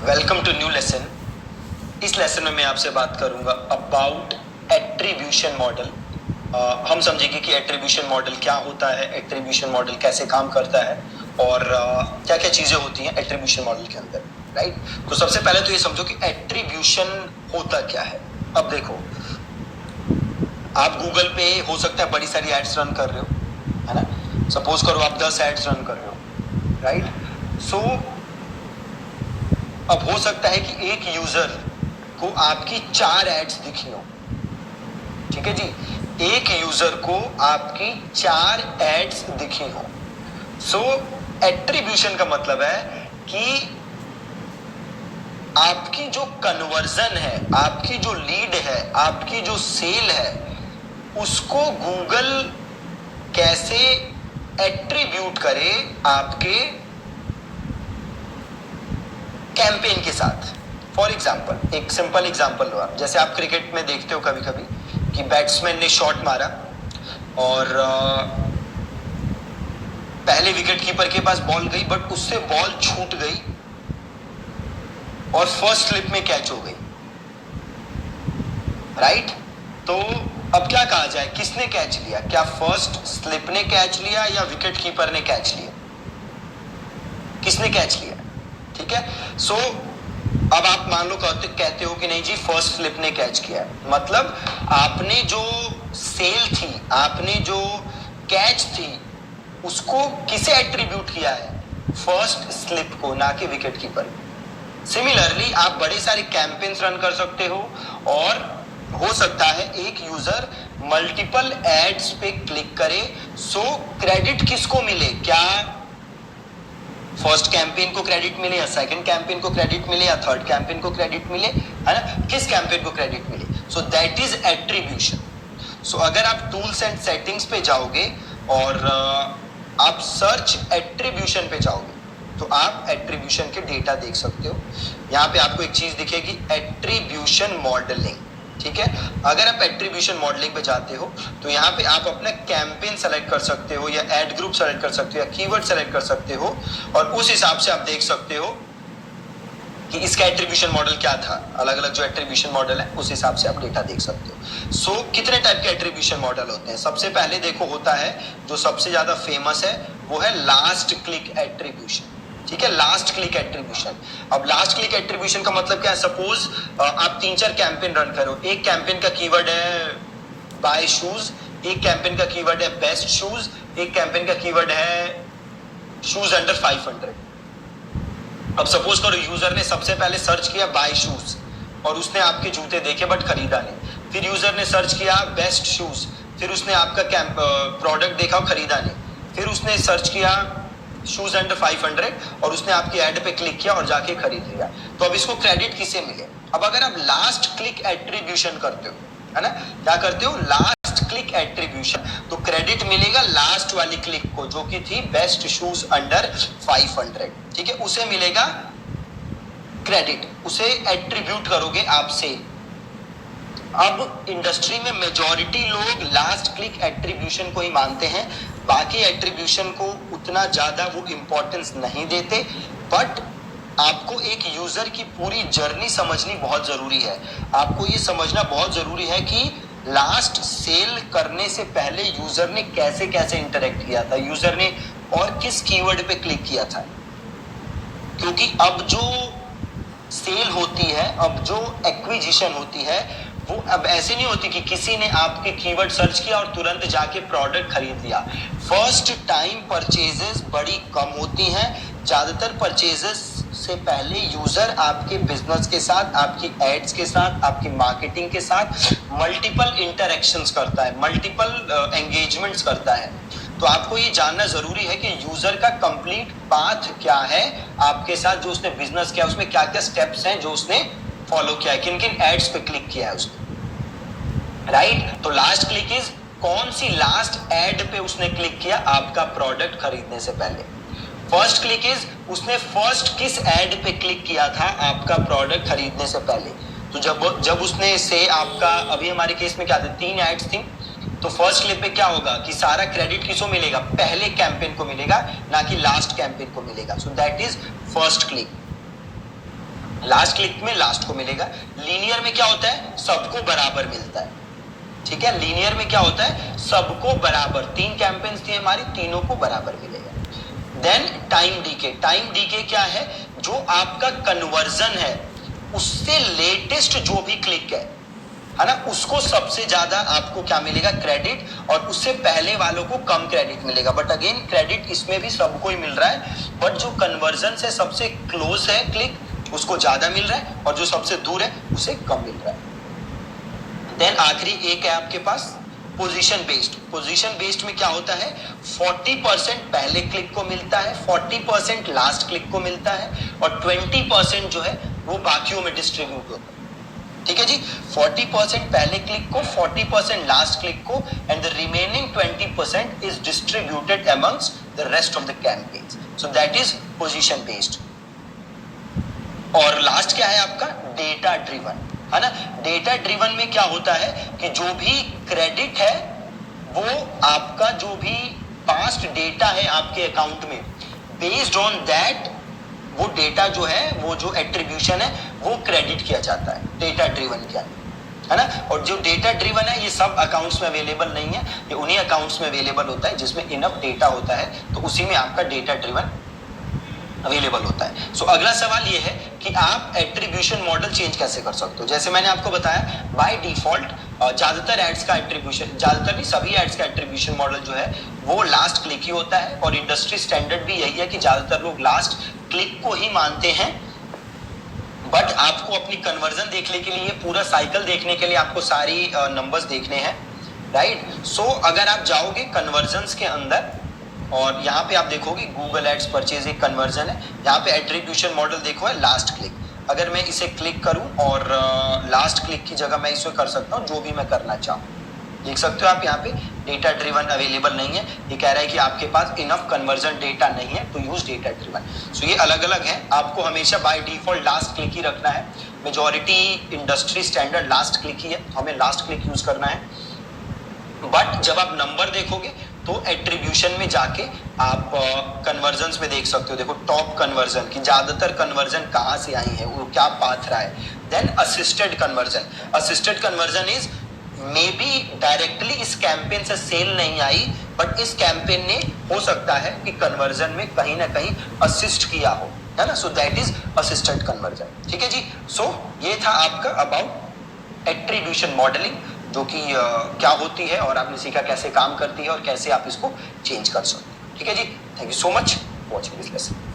Welcome to new lesson. इस lesson में मैं आपसे बात करूंगा अबाउट एट्रीब्यूशन मॉडल। हम समझेंगे कि एट्रीब्यूशन मॉडल क्या होता है, एट्रीब्यूशन मॉडल कैसे काम करता है और क्या क्या चीजें होती हैं एट्रीब्यूशन मॉडल के अंदर, राइट। तो सबसे पहले तो ये समझो कि एट्रीब्यूशन होता क्या है। अब देखो, आप गूगल पे हो सकता है बड़ी सारी एड्स रन कर रहे हो, है ना। सपोज करो आप 10 एड्स रन कर रहे हो, राइट। सो अब हो सकता है कि एक यूजर को आपकी 4 एड्स दिखी हो, ठीक है जी। एक यूजर को आपकी 4 एड्स दिखी हो। सो एट्रीब्यूशन का मतलब है कि आपकी जो कन्वर्जन है, आपकी जो लीड है, आपकी जो सेल है, उसको गूगल कैसे एट्रीब्यूट करे आपके कैंपेन के साथ। फॉर एग्जाम्पल, एक सिंपल एग्जाम्पल लो आप। जैसे आप क्रिकेट में देखते हो कभी कभी कि बैट्समैन ने शॉट मारा और पहले विकेट कीपर के पास बॉल गई, बट उससे बॉल छूट गई और फर्स्ट स्लिप में कैच हो गई, राइट। तो अब क्या कहा जाए, किसने कैच लिया? क्या फर्स्ट स्लिप ने कैच लिया या विकेट कीपर ने कैच लिया? किसने कैच लिया? ठीक है। सो अब आप मान लो कहते हो कि नहीं जी फर्स्ट स्लिप ने कैच किया, मतलब आपने जो सेल थी, आपने जो कैच थी, उसको किसे एट्रीब्यूट किया है? फर्स्ट स्लिप को, ना कि विकेट कीपर। सिमिलरली आप बड़े सारे कैंपेन्स रन कर सकते हो और हो सकता है एक यूजर मल्टीपल एड्स पे क्लिक करे। सो क्रेडिट किसको मिले? क्या फर्स्ट कैंपेन को क्रेडिट मिले या सेकंड कैंपेन को क्रेडिट मिले या थर्ड कैंपेन को क्रेडिट मिले, है ना। किस कैंपेन को क्रेडिट मिले? So that is attribution. So अगर आप टूल्स एंड सेटिंग्स पे जाओगे और आप सर्च एट्रीब्यूशन पे जाओगे तो आप एट्रीब्यूशन के डेटा देख सकते हो। यहाँ पे आपको एक चीज दिखेगी, एट्रीब्यूशन मॉडलिंग, ठीक है। अगर आप एट्रीब्यूशन मॉडलिंग पे जाते हो तो यहाँ पे आप अपना कैंपेन सेलेक्ट कर सकते हो या एड ग्रुप सेलेक्ट कर सकते हो या कीवर्ड सेलेक्ट कर सकते हो और उस हिसाब से आप देख सकते हो कि इसका एट्रीब्यूशन मॉडल क्या था। अलग अलग जो एट्रीब्यूशन मॉडल है उस हिसाब से आप डेटा देख सकते हो। सो कितने टाइप के एट्रीब्यूशन मॉडल होते हैं? सबसे पहले देखो होता है, जो सबसे ज्यादा फेमस है वो है लास्ट क्लिक एट्रीब्यूशन, ठीक है। Last click attribution. अब लास्ट क्लिक एट्रीब्यूशन का मतलब क्या है? सपोज आप 3-4 कैंपेन रन करो। एक कैंपेन का कीवर्ड है बाय शूज, एक कैंपेन का कीवर्ड है बेस्ट शूज, एक कैंपेन का कीवर्ड है शूज अंडर 500। अब सपोज करो यूजर ने सबसे पहले सर्च किया बाय शूज और उसने आपके जूते देखे बट खरीदा नहीं। फिर यूजर ने सर्च किया बेस्ट शूज, फिर उसने आपका प्रोडक्ट देखा और खरीदा नहीं। फिर उसने सर्च किया शूज अंडर 500 और उसने आपकी एड पे क्लिक किया और जाके खरीद लिया। तो अब इसको क्रेडिट किसे मिले? अब अगर आप लास्ट क्लिक एट्रीब्यूशन करते हो, है ना, क्या करते हो? लास्ट क्लिक एट्रीब्यूशन, तो क्रेडिट मिलेगा लास्ट वाली क्लिक को जो कि थी बेस्ट शूज अंडर 500, ठीक है। उसे मिलेगा क्रेडिट, उसे एट्रीब्यूट करोगे आपसे। अब इंडस्ट्री में मेजॉरिटी लोग लास्ट क्लिक एट्रीब्यूशन को ही मानते हैं, बाकी एट्रीब्यूशन को उतना ज्यादा वो इंपॉर्टेंस नहीं देते। बट आपको एक यूजर की पूरी जर्नी समझनी बहुत जरूरी है। आपको ये समझना बहुत जरूरी है कि लास्ट सेल करने से पहले यूजर ने कैसे कैसे इंटरेक्ट किया था, यूजर ने और किस कीवर्ड पे क्लिक किया था। क्योंकि अब जो सेल होती है, अब जो एक्विजिशन होती है, वो अब ऐसे नहीं होती कि किसी ने आपके कीवर्ड सर्च किया और तुरंत जाके प्रोडक्ट खरीद लिया। फर्स्ट टाइम परचेजेस बड़ी कम होती हैं। ज्यादातर परचेजेस से पहले यूजर आपके बिजनेस के साथ, आपकी एड्स के साथ, आपकी मार्केटिंग के साथ मल्टीपल इंटरेक्शंस करता है, मल्टीपल एंगेजमेंट्स करता है। तो आपको ये जानना जरूरी है कि यूजर का कंप्लीट पाथ क्या है आपके साथ, जो उसने बिजनेस किया उसमें क्या क्या स्टेप्स हैं जो उसने फॉलो किया है, किन किन एड्स पे क्लिक किया है उसने, राइट। तो लास्ट क्लिक इज कौन सी लास्ट एड पे उसने क्लिक किया आपका प्रोडक्ट खरीदने से पहले। फर्स्ट क्लिक इज उसने फर्स्ट किस एड पे क्लिक किया था आपका प्रोडक्ट खरीदने से पहले। तो जब उसने से आपका, अभी हमारे केस में क्या था, 3 एड्स थी, तो फर्स्ट क्लिक पे क्या होगा कि सारा क्रेडिट किसको मिलेगा? पहले कैंपेन को मिलेगा, ना कि लास्ट कैंपेन को मिलेगा। सो that is first click. Last click में लास्ट को मिलेगा। लीनियर में क्या होता है, सबको बराबर मिलता है, ठीक है। लीनियर में क्या होता है, सबको बराबर, 3 कैंपेन्स थी हमारी, तीनों को बराबर मिलेगा। Then time decay, time decay क्या है, जो आपका कन्वर्जन है उससे लेटेस्ट जो भी क्लिक है ना, उसको सबसे ज्यादा आपको क्या मिलेगा, क्रेडिट, और उससे पहले वालों को कम क्रेडिट मिलेगा। बट अगेन क्रेडिट इसमें भी सबको ही मिल रहा है, बट जो कन्वर्जन से सबसे क्लोज है क्लिक उसको ज्यादा मिल रहा है, और जो सबसे दूर है उसे कम मिल रहा है। देन आखिरी एक है आपके पास पोजीशन बेस्ड। पोजीशन बेस्ड में क्या होता है, 40% पहले क्लिक को मिलता है, 40% लास्ट क्लिक को मिलता है, और 20% जो है वो बाकियों में डिस्ट्रीब्यूट होता है, ठीक है जी। 40% पहले क्लिक को, 40% लास्ट क्लिक को, and the remaining 20% is distributed amongst the rest of the campaigns. So that is position based. और लास्ट क्या है आपका, डेटा ड्रिवन, है ना। डेटा ड्रिवन में क्या होता है कि जो भी क्रेडिट है वो आपका जो भी पास्ट डेटा है आपके अकाउंट में, बेस्ड ऑन दैट वो डेटा जो है, वो जो एट्रीब्यूशन है वो क्रेडिट किया जाता है। डेटा ड्रिवन क्या है ना। और जो डेटा ड्रिवन है ये सब अकाउंट्स में अवेलेबल नहीं है, ये उन्हीं अकाउंट्स में अवेलेबल होता है जिसमें इनफ डेटा होता है, तो उसी में आपका डेटा ड्रिवन अवेलेबल होता है। सो अगला सवाल ये है कि आप एट्रीब्यूशन मॉडल चेंज कैसे कर सकते हो। जैसे मैंने आपको बताया, बाय डिफॉल्ट ज्यादातर एड्स का एट्रीब्यूशन, ज्यादातर नहीं सभी एड्स का एट्रीब्यूशन मॉडल जो है वो लास्ट क्लिक ही होता है, और इंडस्ट्री स्टैंडर्ड भी यही है कि ज्यादातर लोग लास्ट क्लिक को ही मानते हैं। बट आपको अपनी कन्वर्जन देखने के लिए, पूरा साइकिल देखने के लिए आपको सारी नंबर्स देखने हैं, राइट। सो अगर आप जाओगे कन्वर्जन्स के अंदर और यहाँ पे आप देखोगे गूगल एड्स परचेज एक कन्वर्जन है, यहाँ पे एट्रीब्यूशन मॉडल देखो है लास्ट क्लिक। अगर मैं इसे क्लिक करूं और लास्ट क्लिक की जगह मैं इसमें कर सकता हूँ जो भी मैं करना चाहूँ, देख सकते हो आप यहाँ पे डेटा ड्रिवन अवेलेबल नहीं है, ये कह रहा है कि आपके पास इनफ कन्वर्जन डेटा नहीं है to use data driven. So ये अलग अलग है, आपको हमेशा बाय डिफॉल्ट लास्ट क्लिक ही रखना है। Majority industry standard last click ही है, हमें लास्ट क्लिक यूज करना है। बट जब आप नंबर देखोगे तो एट्रीब्यूशन में जाके आप कन्वर्जन्स में देख सकते हो, देखो टॉप कन्वर्जन की ज्यादातर कन्वर्जन कहाँ से आई है, वो क्या पाथ रहा है। Then assisted conversion, assisted conversion is may be directly इस कैंपेन से सेल नहीं आई, बट इस कैंपेन ने हो सकता है कि कन्वर्जन में कहीं ना कहीं असिस्ट किया हो, है ना। सो दैट इज असिस्टेड कन्वर्जन, ठीक है जी। सो ये था आपका अबाउट एट्रीब्यूशन मॉडलिंग, जो कि क्या होती है और आपने सीखा कैसे काम करती है और कैसे आप इसको चेंज कर सकते हो, ठीक है जी। Thank you so much watching this lesson.